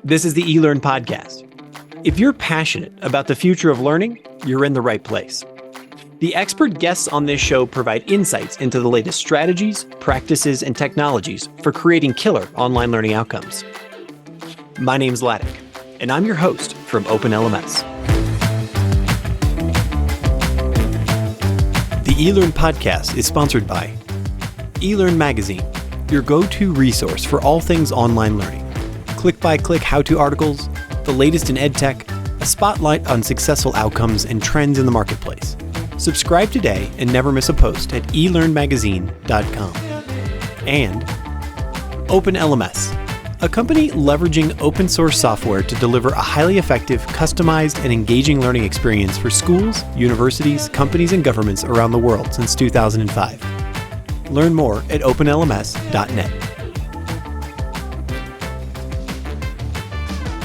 This is the eLearn podcast. If you're passionate about the future of learning, you're in the right place. The expert guests on this show provide insights into the latest strategies, practices, and technologies for creating killer online learning outcomes. My name's Laddick, and I'm your host from OpenLMS. The eLearn podcast is sponsored by eLearn Magazine, your go-to resource for all things online learning. Click-by-click how-to articles, the latest in EdTech, a spotlight on successful outcomes and trends in the marketplace. Subscribe today and never miss a post at elearnmagazine.com. And OpenLMS, a company leveraging open source software to deliver a highly effective, customized, and engaging learning experience for schools, universities, companies, and governments around the world since 2005. Learn more at openlms.net.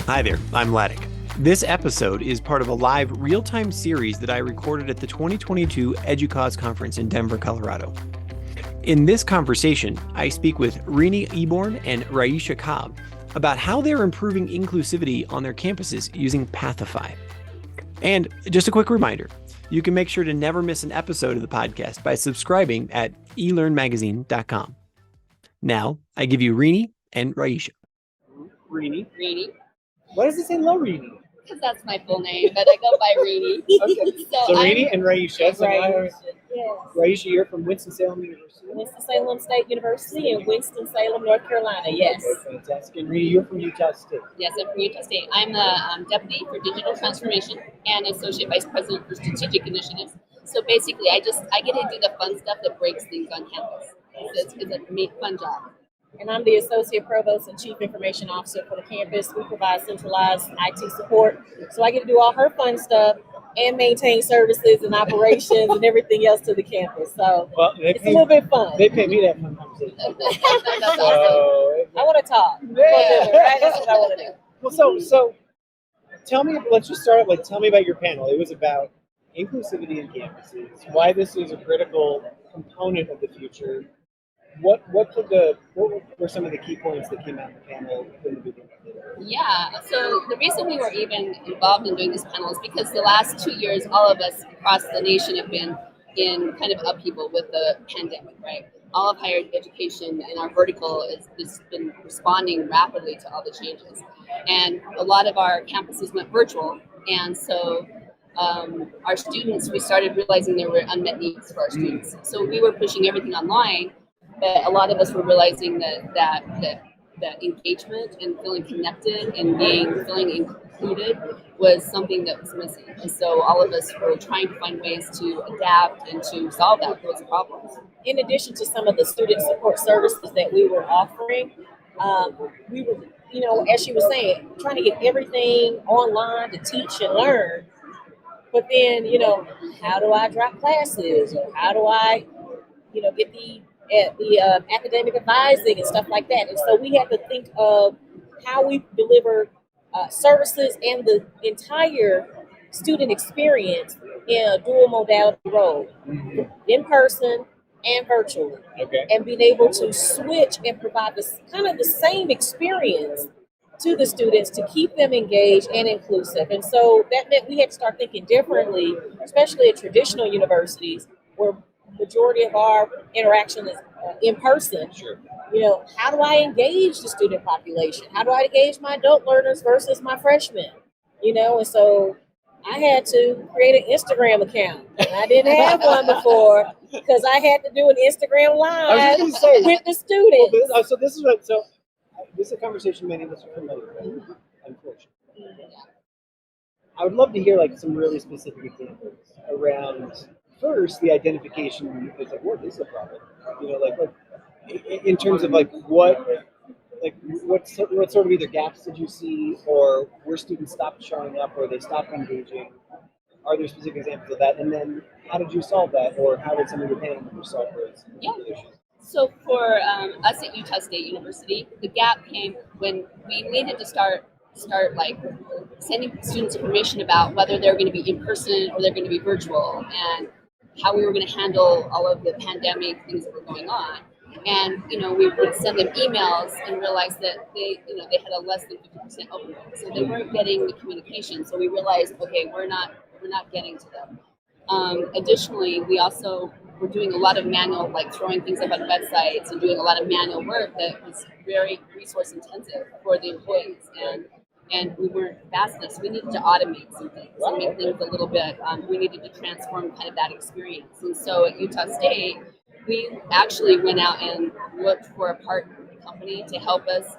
Hi there, I'm Laddick. This episode is part of a live real-time series that I recorded at the 2022 EDUCAUSE conference in Denver, Colorado. In this conversation, I speak with Rene Eborn and Raisha Cobb about how they're improving inclusivity on their campuses using Pathify. And just a quick reminder, you can make sure to never miss an episode of the podcast by subscribing at elearnmagazine.com. Now, I give you Rene and Raisha. Rene. Why does it say La Rene? Because that's my full name, but I go by Rene. Okay. So Rene and Raisha. So Yes. Raisha, you're from Winston-Salem University. Winston-Salem State University in Winston-Salem, North Carolina. Yes. Okay, fantastic. And Rene, you're from Utah State. Yes, I'm from Utah State. I'm the Deputy for Digital Transformation and Associate Vice President for Strategic Initiatives. So basically, I get to do the fun stuff that breaks things on campus. It's a fun job. And I'm the Associate Provost and Chief Information Officer for the campus. We provide centralized IT support. So I get to do all her fun stuff and maintain services and operations and everything else to the campus. So it's a little bit fun. They pay me that fun conversation. That's awesome. I want to talk. Yeah. Right? That's what I want to do. Well, so tell me, let's just start with, tell me about your panel. It was about inclusivity in campuses, why this is a critical component of the future. What were some of the key points that came out in the panel in the beginning? Yeah, so the reason we were even involved in doing this panel is because the last 2 years, all of us across the nation have been in kind of upheaval with the pandemic, right? All of higher education and our vertical has been responding rapidly to all the changes. And a lot of our campuses went virtual. And so our students, we started realizing there were unmet needs for our students. So we were pushing everything online. But a lot of us were realizing that engagement and feeling connected and feeling included was something that was missing. And so all of us were trying to find ways to adapt and to solve those problems. In addition to some of the student support services that we were offering, we were, as she was saying, trying to get everything online to teach and learn. But then, how do I drop classes? Or how do I, get the academic advising and stuff like that. And so we had to think of how we deliver services and the entire student experience in a dual modality role, in person and virtually. Okay. And being able to switch and provide this kind of the same experience to the students to keep them engaged and inclusive. And so that meant we had to start thinking differently, especially at traditional universities where majority of our interaction is in person. Sure. How do I engage the student population? How do I engage my adult learners versus my freshmen? And so I had to create an Instagram account. And I didn't have one before because I had to do an Instagram live with the students. Well, so this is a conversation many of us are familiar with, unfortunately. I would love to hear some really specific examples around. First, the identification is what is the problem? In terms of what sort of either gaps did you see, or where students stopped showing up, or they stopped engaging? Are there specific examples of that? And then, how did you solve that, or how did some of your panel members solve those issues? So for us at Utah State University, the gap came when we needed to start sending students information about whether they're going to be in person or they're going to be virtual, and how we were going to handle all of the pandemic things that were going on. And we would send them emails and realize that they had a less than 50% open rate, so they weren't getting the communication. So we realized, okay, we're not getting to them. Additionally, we're doing a lot of manual, like throwing things up on websites and doing a lot of manual work that was very resource intensive for the employees, and we weren't fast enough. So we needed to automate some things and make things a little bit. We needed to transform kind of that experience. And so at Utah State, we actually went out and looked for a partner company to help us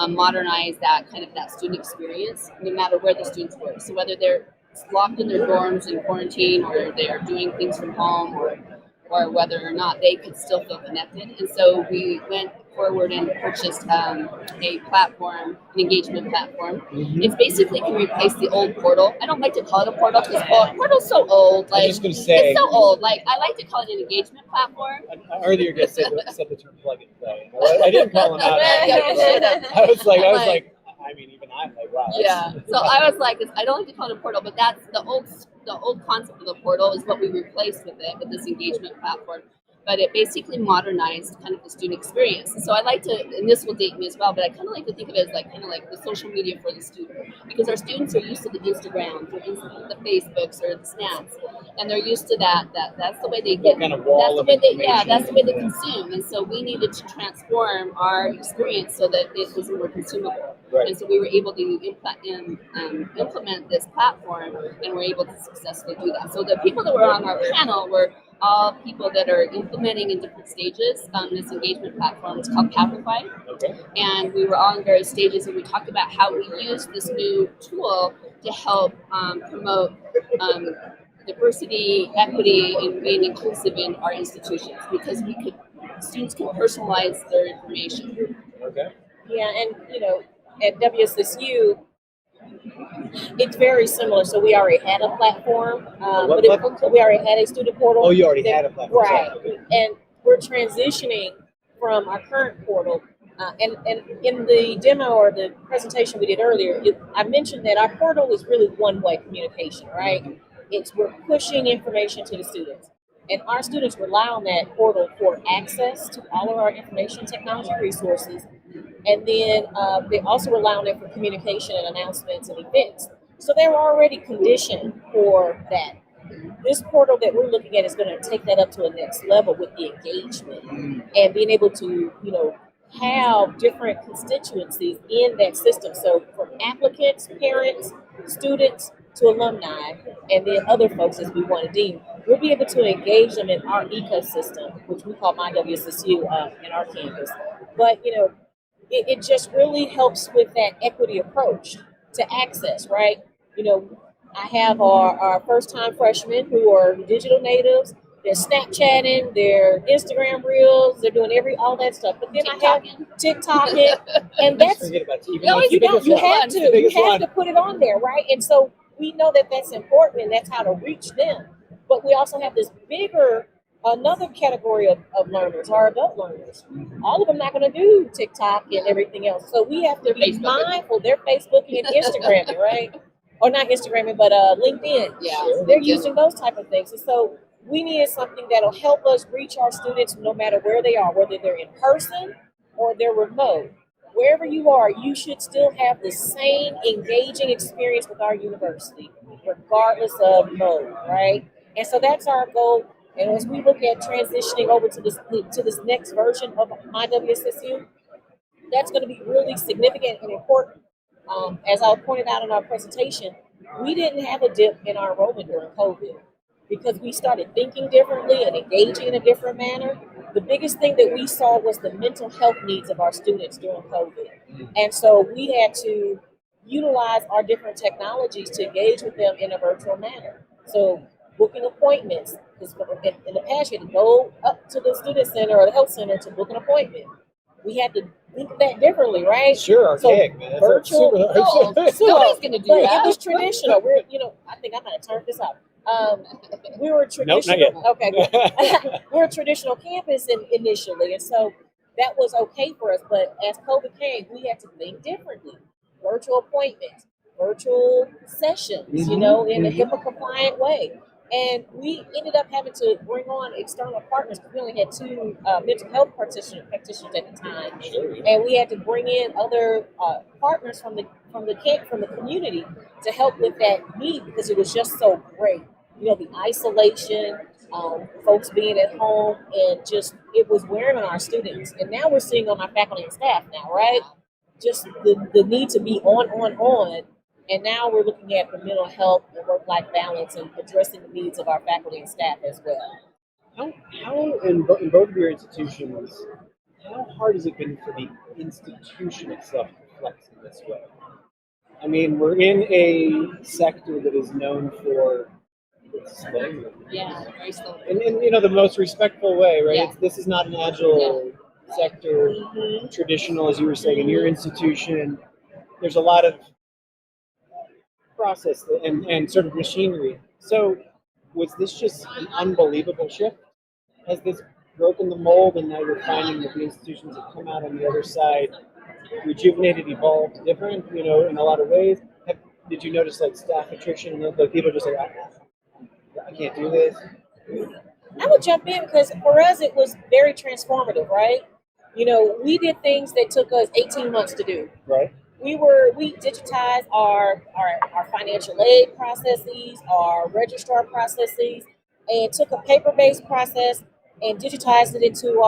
modernize that student experience, no matter where the students were. So whether they're locked in their dorms in quarantine, or they're doing things from home, or whether or not they could still feel connected. And so we went forward and purchased a platform, an engagement platform. Mm-hmm. It's basically can replace the old portal. I don't like to call it a portal because portal's so old. I was just going to say, it's so old. Like, I like to call it an engagement platform. Earlier, you said the term plug and play. I didn't call him out. Yeah, you should have. I was like, I mean, even I'm like, wow. Yeah. So I was like, I don't like to call it a portal, but that's the old concept of the portal is what we replaced with this engagement platform. But it basically modernized kind of the student experience. And so I like to, and this will date me as well, but I kind of like to think of it as kind of like the social media for the student, because our students are used to the Instagrams or the Facebooks or the Snaps, and they're used to that's the way they get. Kind of wall that's the way of information. that's the way they consume. And so we needed to transform our experience so that it was more consumable. Right. And so we were able to implement this platform, and we're able to successfully do that. So the people that were on our panel were all people that are implementing in different stages on this engagement platform. It's called Capify. Okay. And we were all in various stages, and we talked about how we use this new tool to help promote diversity, equity, and being inclusive in our institutions, because students can personalize their information. Okay. Yeah, and at WSSU, it's very similar. So we already had a platform, we already had a student portal. Oh, you already had a platform, right? Okay. And we're transitioning from our current portal. And in the demo or the presentation we did earlier, I mentioned that our portal is really one-way communication, right? We're pushing information to the students, and our students rely on that portal for access to all of our information technology resources. And then they also rely on it for communication and announcements and events. So they're already conditioned for that. This portal that we're looking at is going to take that up to a next level with the engagement and being able to, have different constituencies in that system. So from applicants, parents, students, to alumni, and then other folks as we want to deem, we'll be able to engage them in our ecosystem, which we call My WSSU in our campus. But, it just really helps with that equity approach to access, right? I have our first-time freshmen who are digital natives. They're Snapchatting, they're Instagram reels, they're doing all that stuff. But then I have TikToking, and that's forget about TV. you have to put it on there, right? And so we know that that's important, and that's how to reach them. But we also have this another category of learners, our adult learners. All of them not going to do TikTok and everything else. So we have to be mindful. They're Facebooking and Instagramming, right? Or not Instagramming, but LinkedIn. Yeah, they're using those type of things. And so we needed something that'll help us reach our students no matter where they are, whether they're in person or they're remote. Wherever you are, you should still have the same engaging experience with our university, regardless of mode, right? And so that's our goal. And as we look at transitioning over to this next version of My WSSU, that's going to be really significant and important. As I pointed out in our presentation, we didn't have a dip in our enrollment during COVID because we started thinking differently and engaging in a different manner. The biggest thing that we saw was the mental health needs of our students during COVID. And so we had to utilize our different technologies to engage with them in a virtual manner. So booking appointments, because in the past you had to go up to the student center or the health center to book an appointment. We had to think of that differently, right? Sure, archaic, man. Virtual. Nobody's going to do but that. It was traditional. I think I'm going to turn this up. We were traditional. Nope, not Okay, good. We're a traditional campus initially, and so that was okay for us. But as COVID came, we had to think differently. Virtual appointments, virtual sessions, in a HIPAA compliant way. And we ended up having to bring on external partners because we only had two mental health practitioners at the time, and we had to bring in other partners from the community to help with that need because it was just so great. You know, the isolation, folks being at home, and just it was wearing on our students. And now we're seeing on our faculty and staff now, right? Just the need to be on. And now we're looking at the mental health and work-life balance and addressing the needs of our faculty and staff as well. How in both of your institutions, how hard has it been for the institution itself to flex in this way? I mean, we're in a sector that is known for its slow. Yeah, very slow. In you know, the most respectful way, right? Yeah. This is not an agile sector, traditional, as you were saying, in your institution. There's a lot of process and sort of machinery. So was this just an unbelievable shift? Has this broken the mold and now you're finding that the institutions have come out on the other side rejuvenated, evolved, different, you know, in a lot of ways? Did you notice like staff attrition and like people just like, I can't do this? I would jump in because for us it was very transformative, right? You know, we did things that took us 18 months to do. Right. We digitized our financial aid processes, our registrar processes, and took a paper-based process and digitized it into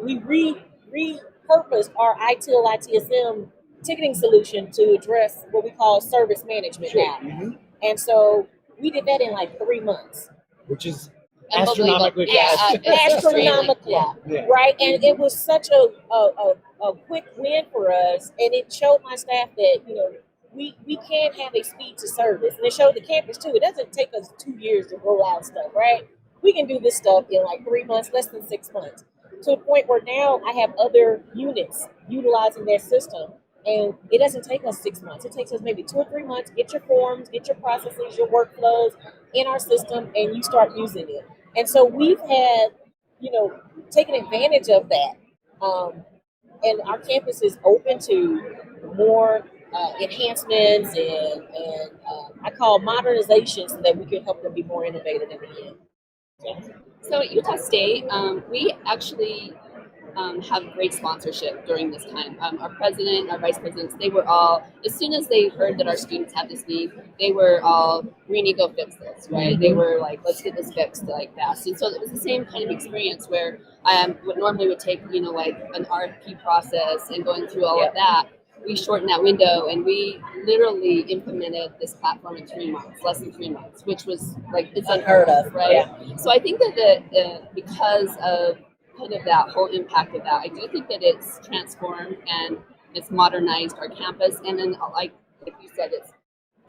we repurposed our ITIL-ITSM ticketing solution to address what we call service management now. Mm-hmm. And so we did that in like 3 months. Which is astronomically fast. Astronomically, Yeah. right? And it was such a quick win for us, and it showed my staff that, you know, we can have a speed to service, and it showed the campus too. It doesn't take us 2 years to roll out stuff, right? We can do this stuff in like 3 months, less than 6 months, to the point where now I have other units utilizing their system, and it doesn't take us 6 months. It takes us maybe 2 or 3 months. Get your forms, get your processes, your workflows in our system, and you start using it. And so we've had, you know, taken advantage of that. And our campus is open to more enhancements and I call modernization so that we can help them be more innovative in the end. So at Utah State, we actually have great sponsorship during this time. Our president, our vice presidents, they were all, as soon as they heard that our students had this need, they were all, Rene, go fix this, right? They were like, let's get this fixed like fast. And so it was the same kind of experience where what normally would take, you know, like an RFP process and going through all of that, we shortened that window and we literally implemented this platform in 3 months, less than 3 months, which was like, it's unheard of, right? Yeah. So I think that because of kind of that whole impact of that, I do think that it's transformed and it's modernized our campus. And then like you said, it's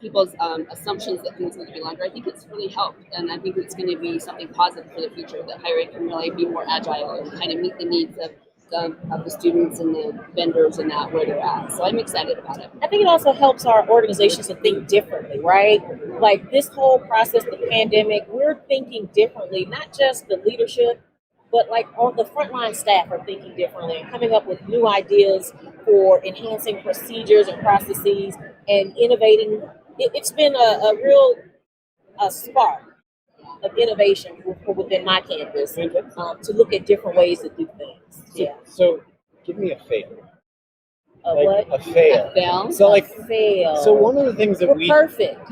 people's assumptions that things need to be longer. I think it's really helped, and I think it's going to be something positive for the future, that higher ed can really be more agile and kind of meet the needs of the students and the vendors and that where they're at. So I'm excited about it. I think it also helps our organizations to think differently, right? Like this whole process, the pandemic, we're thinking differently, not just the leadership, but like on the frontline staff are thinking differently and coming up with new ideas for enhancing procedures and processes and innovating. It's been a real spark of innovation within my campus to look at different ways to do things. So give me a fail. What? A fail. A fail? So like fail. So one of the things that We're perfect.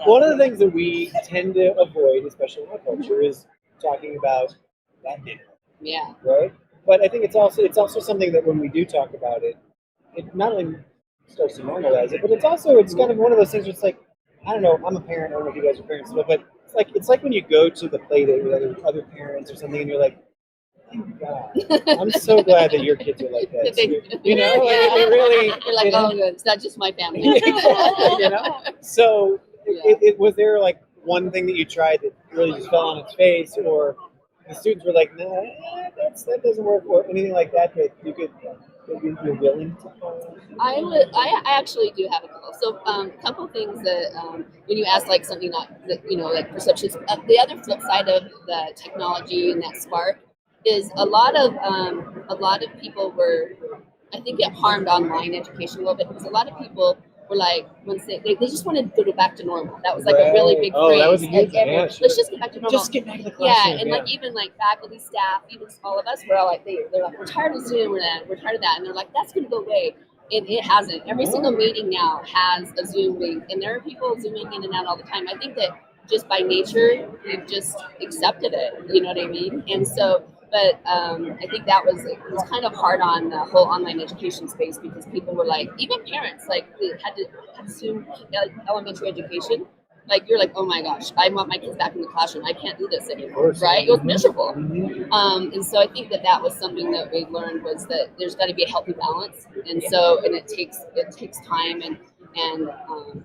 One of the things that we tend to avoid, especially in our culture, is talking about that didn't. Yeah. Right? But I think it's also something that when we do talk about it, it not only starts to normalize it, but it's kind of one of those things where it's like, I don't know, I'm a parent, I don't know if you guys are parents, but it's like when you go to the play date with other parents or something and you're like, thank God. I'm so glad that your kids are like that. You know, it really. You're like, oh, good. It's not just my family. You know. So, it was there like one thing that you tried that really just fell on its face, or the students were like, no, that doesn't work, or anything like that you could. You're willing to follow? I actually do have a couple. So a couple things that when you ask like something that you know, like perceptions. The other flip side of the technology and that spark is a lot of people were, I think, it harmed online education a little bit because a lot of people were like, once they just wanted to go back to normal. That was like a really big Oh, phrase. that was a huge And yeah, let's just get back to normal. Just get back to the Yeah, classroom. and like even like faculty, staff, even all of us, we're all like, they're like, we're tired of Zoom, we're tired of that, and they're like, that's gonna go away. It hasn't. Every single meeting now has a Zoom link, and there are people Zooming in and out all the time. I think that just by nature, we've just accepted it. You know what I mean? And so, but I think that it was kind of hard on the whole online education space because people were like, even parents, like they had to Zoom elementary education. Like you're like, oh my gosh, I want my kids back in the classroom. I can't do this anymore, right? It was miserable. And so I think that was something that we learned was that there's got to be a healthy balance, and so it takes time and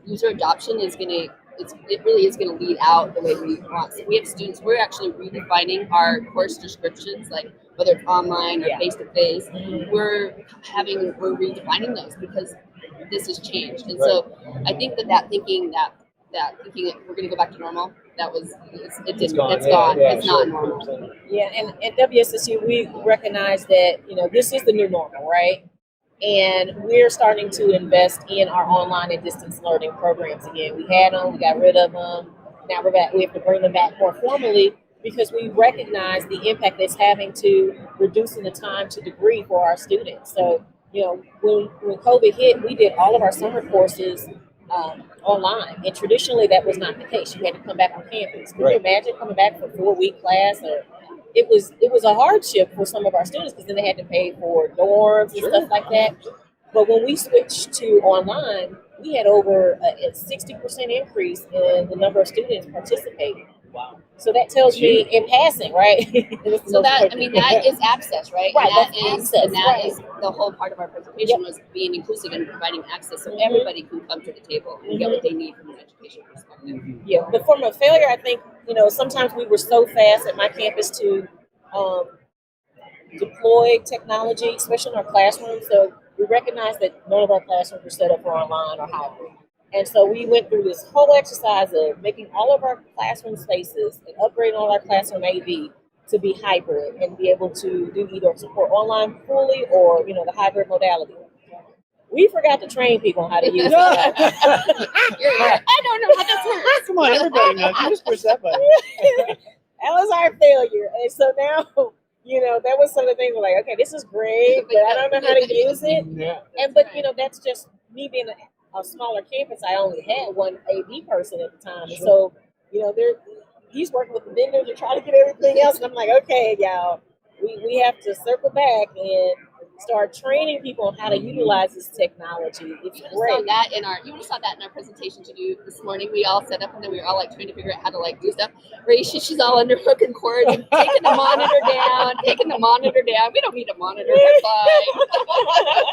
user adoption is gonna. It really is going to lead out the way we want. So we have students. We're actually redefining our course descriptions, like whether it's online or face to face. We're redefining those because this has changed. And so I think that thinking that we're going to go back to normal, it's gone. It's not normal. Yeah, and at WSSU we recognize that this is the new normal, right? And we're starting to invest in our online and distance learning programs again. We had them, we got rid of them. Now we're back. We have to bring them back more formally because we recognize the impact it's having to reducing the time to degree for our students. So, when COVID hit, we did all of our summer courses online, and traditionally that was not the case. You had to come back on campus. Can you imagine coming back for a 4-week class? It was a hardship for some of our students because then they had to pay for dorms and stuff like that. But when we switched to online, we had over a 60% increase in the number of students participating. Wow. So that tells me in passing, right? So that is access, right? Right. And that is the whole part of our presentation was being inclusive and providing access so everybody can come to the table and get what they need from an education perspective. Yeah, but from a failure, I think sometimes we were so fast at my campus to deploy technology, especially in our classrooms. So we recognized that none of our classrooms were set up for online or hybrid. And so we went through this whole exercise of making all of our classroom spaces and upgrading all our classroom AV to be hybrid and be able to do either support online fully or, the hybrid modality. We forgot to train people on how to use it. I don't know how this works. Come on, everybody knows. You just push that button. That was our failure. And so now, that was some of the things we're like, okay, this is great, but I don't know how to use it. Yeah. But that's just me being a smaller campus. I only had one AV person at the time. And so, he's working with the vendors to try to get everything else. And I'm like, okay, y'all, we have to circle back and start training people on how to utilize this technology. It's great. You saw that in our presentation to do this morning. We all set up and then we were all like trying to figure out how to do stuff. Raisha, she's all under hook and cord and taking the monitor down. We don't need a monitor. We're fine.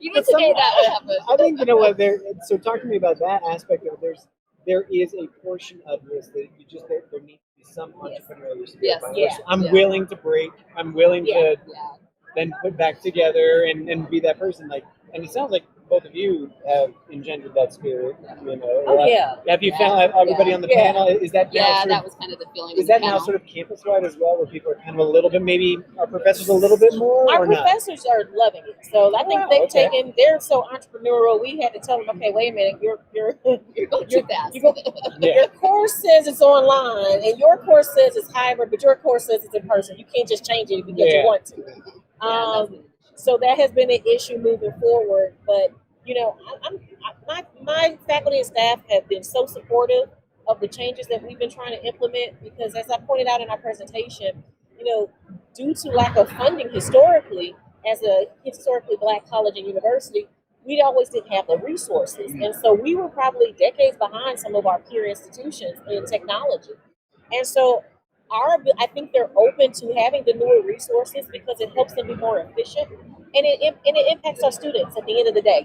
Even today that would happen. I think what so talk to me about that aspect of it. There is a portion of this that there needs to be some entrepreneurial spirit. Yes. I'm willing to break. I'm willing to then put back together and be that person. And it sounds like both of you have engendered that spirit. Oh yeah. Have you found everybody on the panel? Is that now that was kind of the feeling. Is that now sort of campus wide as well, where people are kind of a little bit, maybe our professors a little bit more? Our professors are loving it. So I think they've taken. They're so entrepreneurial. We had to tell them, okay, wait a minute, you're going too fast. Your course says it's online, and your course says it's hybrid, but your course says it's in person. You can't just change it because you want to. So that has been an issue moving forward. But my faculty and staff have been so supportive of the changes that we've been trying to implement because, as I pointed out in our presentation, due to lack of funding historically, as a historically Black college and university, we always didn't have the resources, and so we were probably decades behind some of our peer institutions in technology, and so. I think they're open to having the newer resources because it helps them be more efficient, and it impacts our students at the end of the day.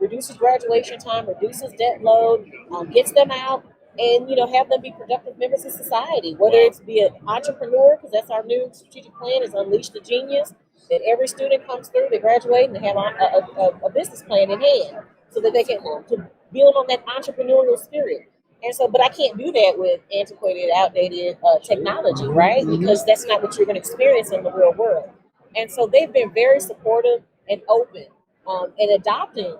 Reduces graduation time, reduces debt load, gets them out, and have them be productive members of society. Whether it's be an entrepreneur, because that's our new strategic plan is Unleash the Genius. That every student comes through, they graduate, and they have a business plan in hand, so that they can to build on that entrepreneurial spirit. And so, but I can't do that with antiquated, outdated technology, right? Because that's not what you're going to experience in the real world. And so they've been very supportive and open and adopting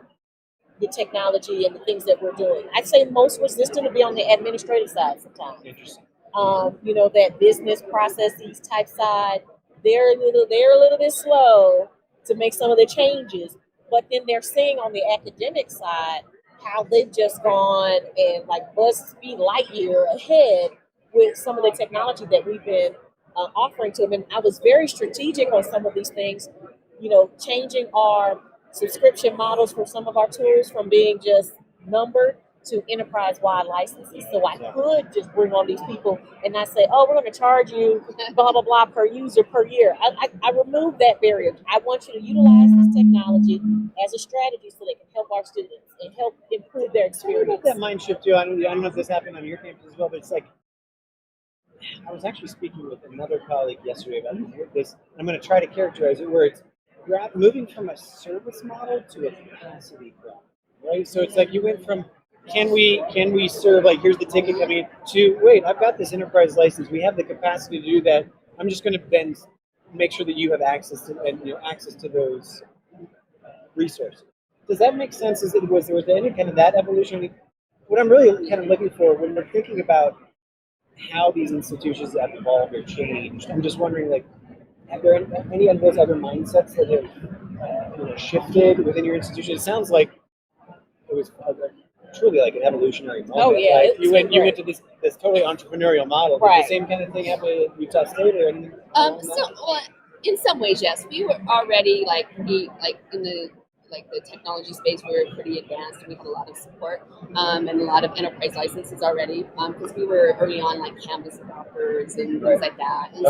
the technology and the things that we're doing. I'd say most resistant to be on the administrative side sometimes. Interesting. That business processes type side, they're a little bit slow to make some of the changes. But then they're seeing on the academic side how they've just gone and like buzz speed light year ahead with some of the technology that we've been offering to them. And I was very strategic on some of these things, changing our subscription models for some of our tools from being just numbered to enterprise-wide licenses. So I could just bring on these people and not say, oh, we're going to charge you blah, blah, blah per user per year. I removed that barrier. I want you to utilize this technology as a strategy so they can help our students and help improve their experience. What about that mind shift too? I don't know if this happened on your campus as well, but it's like, I was actually speaking with another colleague yesterday about this. I'm going to try to characterize it where it's moving from a service model to a capacity problem, right? So it's like you went from can we serve, like, here's the ticket coming in, to wait, I've got this enterprise license, we have the capacity to do that. I'm just going to then make sure that you have access to those resources. Does that make sense? Was there any kind of that evolution? What I'm really kind of looking for when we're thinking about how these institutions have evolved or changed, I'm just wondering, like, have there any of those other mindsets that have shifted within your institution? It sounds like it was truly like an evolutionary moment. Oh yeah, like you went to this totally entrepreneurial model. Did the same kind of thing happen at Utah State or anything? In some ways, yes. We were already in the technology space. We were pretty advanced, and we had a lot of support and a lot of enterprise licenses already because we were early on like Canvas adopters and things like that. And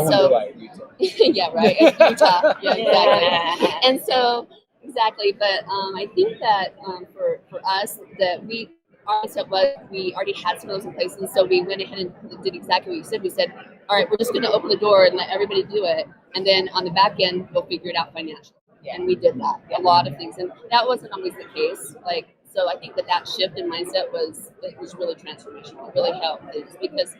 yeah, right. Utah, yeah, exactly. And so. Exactly, but I think that for us, our mindset was we already had some of those in place, and so we went ahead and did exactly what you said. We said, all right, we're just going to open the door and let everybody do it, and then on the back end, we'll figure it out financially. Yeah. And we did that, a lot of things, and that wasn't always the case. So I think that shift in mindset was really transformational. It really helped things because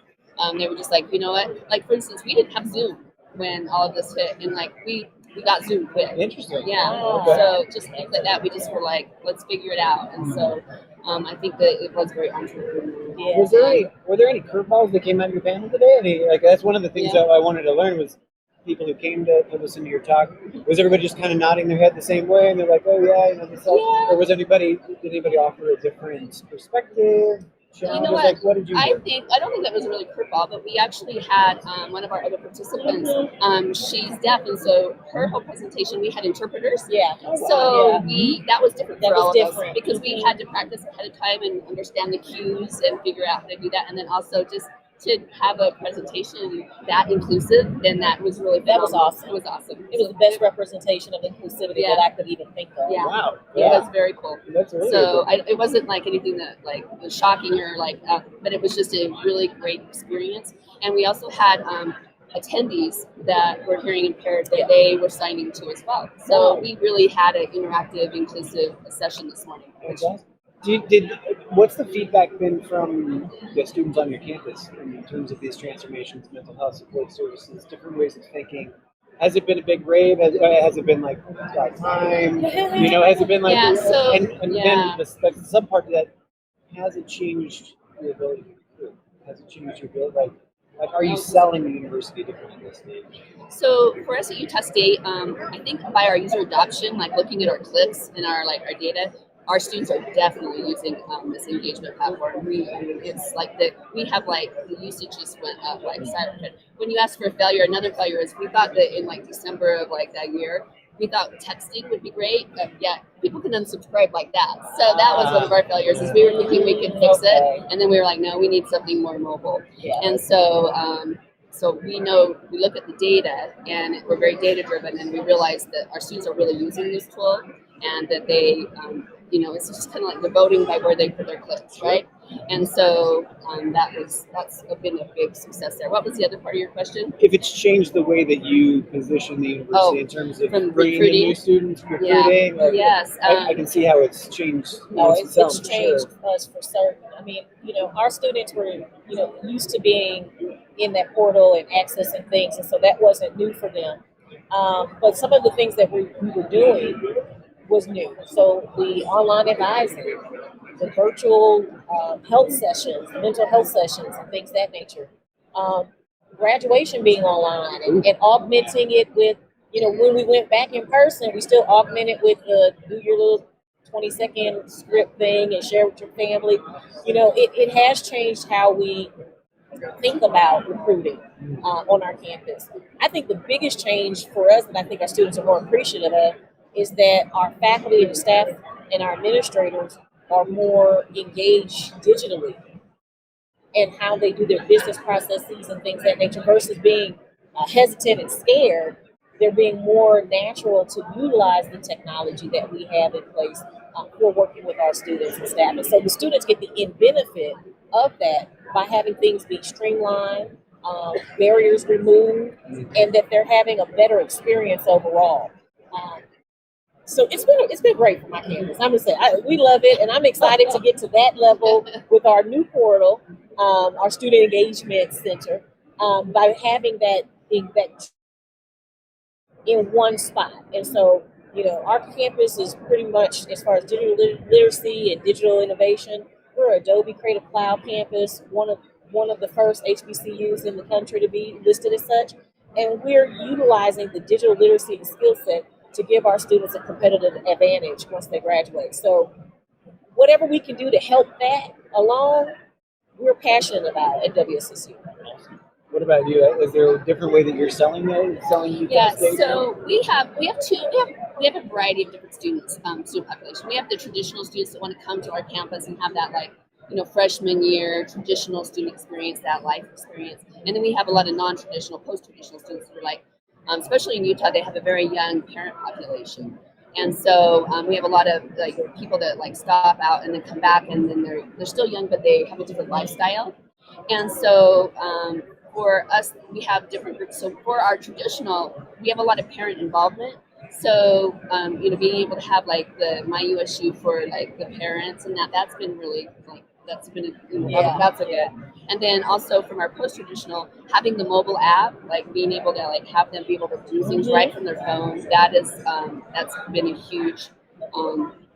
they were just like, you know what? Like, for instance, we didn't have Zoom when all of this hit, and we got Zoom quick. Interesting. Yeah. Okay. So just things like that, we just were like, let's figure it out. And so I think that it was very entrepreneurial. Yeah. Were there any curveballs that came out of your panel today? That's one of the things that I wanted to learn was people who came to listen to your talk. Was everybody just kind of nodding their head the same way and they're like, oh yeah, this stuff? Yeah. Or did anybody offer a different perspective? You know what? What did you I don't think that was a really curveball, but we actually had one of our other participants. She's deaf, and so her whole presentation we had interpreters. Yeah. So that was different for all of us because we had to practice ahead of time and understand the cues and figure out how to do that, and then also just to have a presentation that inclusive, and that was really phenomenal. That was awesome. It was awesome. It was the best representation of inclusivity that I could even think of. Yeah. Wow. It was very cool. That's really so cool. it wasn't like anything that was shocking or but it was just a really great experience. And we also had attendees that were hearing impaired that they were signing to as well. So we really had an interactive, inclusive session this morning. What's the feedback been from the students on your campus in terms of these transformations, mental health support services, different ways of thinking? Has it been a big rave? Has it been like about time? Has it been like then the sub part of that, has it changed your ability to recruit? Has it changed your ability? Like, are you selling the university differently at this stage? So for us at Utah State, I think by our user adoption, like looking at our clicks and our data, our students are definitely using this engagement platform. It's like we have the usage just went up skyrocketed. When you ask for a failure, another failure is we thought that in December of that year, we thought texting would be great, but people can unsubscribe like that. So that was one of our failures is we were thinking we could fix it, and then we were like, no, we need something more mobile. Yeah. And so so we look at the data, and we're very data driven, and we realize that our students are really using this tool, and that they it's just kind of like they're voting by where they put their clicks, right? And so that's been a big success there. What was the other part of your question? If it's changed the way that you position the university in terms of bringing in new students, recruiting, yes, I can see how it's changed. It's changed us for certain. I mean, our students were, used to being in that portal and accessing things, and so that wasn't new for them. But some of the things that we were doing was new. So the online advisory, the virtual health sessions, mental health sessions, and things of that nature. Graduation being online and augmenting it with, when we went back in person, we still augmented with do your little 20-second script thing and share with your family. It has changed how we think about recruiting on our campus. I think the biggest change for us, and I think our students are more appreciative of, is that our faculty and staff and our administrators are more engaged digitally and how they do their business processes and things of that nature versus being hesitant and scared. They're being more natural to utilize the technology that we have in place for working with our students and staff. And so the students get the end benefit of that by having things be streamlined, barriers removed, and that they're having a better experience overall. So it's been great for my campus. I'm gonna say we love it, and I'm excited to get to that level with our new portal, our student engagement center, by having that in one spot. And so, our campus is pretty much, as far as digital literacy and digital innovation, we're Adobe Creative Cloud campus, one of the first HBCUs in the country to be listed as such, and we're utilizing the digital literacy and skill set to give our students a competitive advantage once they graduate. So whatever we can do to help that along, we're passionate about at WSSU. What about you? Is there a different way that you're selling those? Yeah, so we have a variety of different student population. We have the traditional students that want to come to our campus and have that freshman year traditional student experience, that life experience, and then we have a lot of non-traditional, post-traditional students who are especially in Utah, they have a very young parent population. And so we have a lot of people that stop out and then come back, and then they're still young, but they have a different lifestyle. And so for us, we have different groups. So for our traditional, we have a lot of parent involvement. So being able to have the My USU for the parents, and that's been really that's been that's a good. And then also from our post-traditional, having the mobile app, being able to have them be able to do things right from their phones, that's been a huge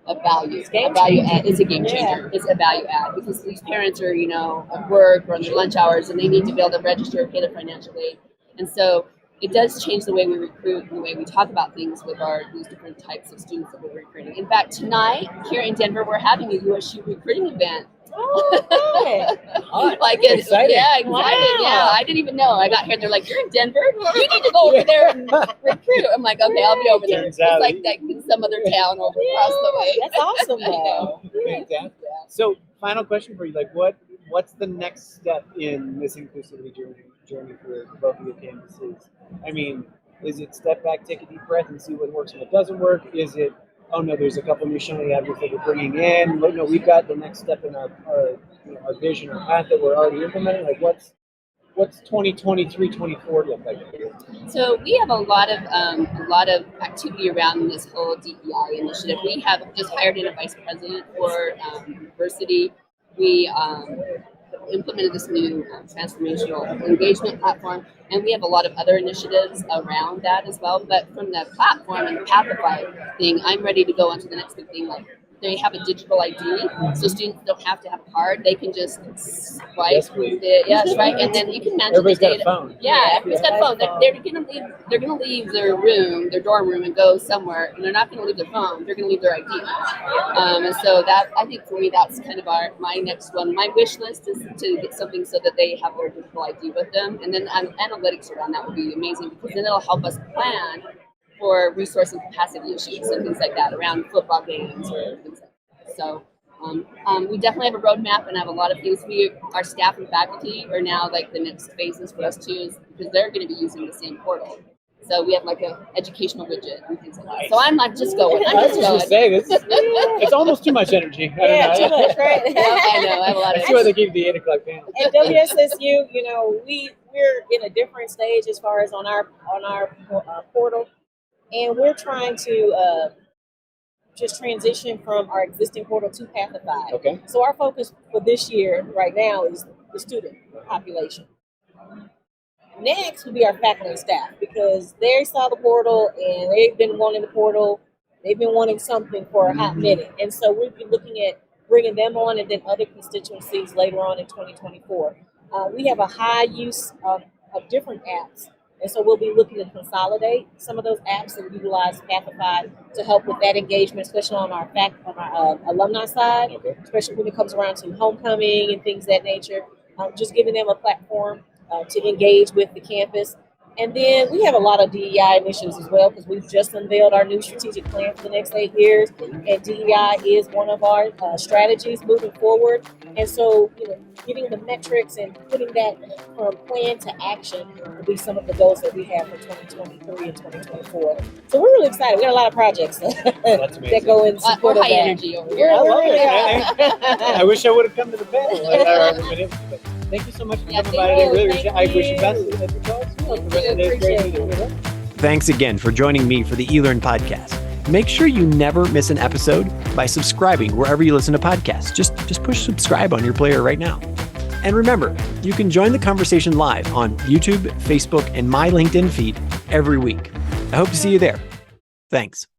a value add. It's a game changer. It's a value add because these parents are at work or on their lunch hours, and they need to be able to register and pay their financial aid. And so it does change the way we recruit and the way we talk about things with these different types of students that we're recruiting. In fact, tonight here in Denver, we're having a USU recruiting event. Oh, exciting. Yeah, excited. Wow. Yeah, I didn't even know. I got here. They're like, "You're in Denver. You need to go over there and recruit." I'm like, "Okay, I'll be over there." It's like in some other town over across the way. That's awesome, though. Fantastic. So, final question for you: what's the next step in this inclusivity journey for both of your campuses? I mean, is it step back, take a deep breath, and see what works and what doesn't work? Is it, oh no, there's a couple new shiny avenues that we're bringing in, but no, we've got the next step in our vision, our path that we're already implementing? What's 2023, 2024 look like? So we have a lot of activity around this whole DEI initiative. We have just hired in a vice president for diversity. We implemented this new transformational engagement platform, and we have a lot of other initiatives around that as well. But from the platform and the Pathify thing, I'm ready to go on to the next big thing. They have a digital ID, so students don't have to have a card. They can just swipe with it. Yes, right. And then you can manage everybody's the data. Got a phone. Yeah, everybody's got a phone. They're gonna leave their dorm room and go somewhere, and they're not gonna leave their phone. They're gonna leave their ID. And so that, I think for me, that's kind of my next one. My wish list is to get something so that they have their digital ID with them, and then analytics around that would be amazing because then it'll help us plan for resource and capacity issues and things like that around football games or things like that. So we definitely have a roadmap and have a lot of things. Our staff and faculty are now the next phases for us too, is because they're going to be using the same portal. So we have an educational widget and things like that. So I'm just going. I was just going to say, it's almost too much energy. Too much, right? I know. I have a lot of That's why they give you the 8 o'clock panel. At WSSU, we're in a different stage as far as on our portal. And we're trying to just transition from our existing portal to Pathify. Okay. So our focus for this year right now is the student population. Next would be our faculty and staff because they saw the portal and they've been wanting the portal. They've been wanting something for a hot minute. And so we'll be looking at bringing them on and then other constituencies later on in 2024. We have a high use of different apps. And so we'll be looking to consolidate some of those apps and utilize Pathify to help with that engagement, especially on our alumni side, especially when it comes around to homecoming and things of that nature. Just giving them a platform to engage with the campus. And then we have a lot of DEI initiatives as well, because we've just unveiled our new strategic plan for the next 8 years. And DEI is one of our strategies moving forward. And so, getting the metrics and putting that from plan to action will be some of the goals that we have for 2023 and 2024. So we're really excited. We got a lot of projects that go in support of high that. energy over here. I love it. I wish I would have come to the panel. Thank you so much for coming by today. Really, I wish you best at the cause. Thanks again for joining me for the eLearn podcast. Make sure you never miss an episode by subscribing wherever you listen to podcasts. Just push subscribe on your player right now. And remember, you can join the conversation live on YouTube, Facebook, and my LinkedIn feed every week. I hope to see you there. Thanks.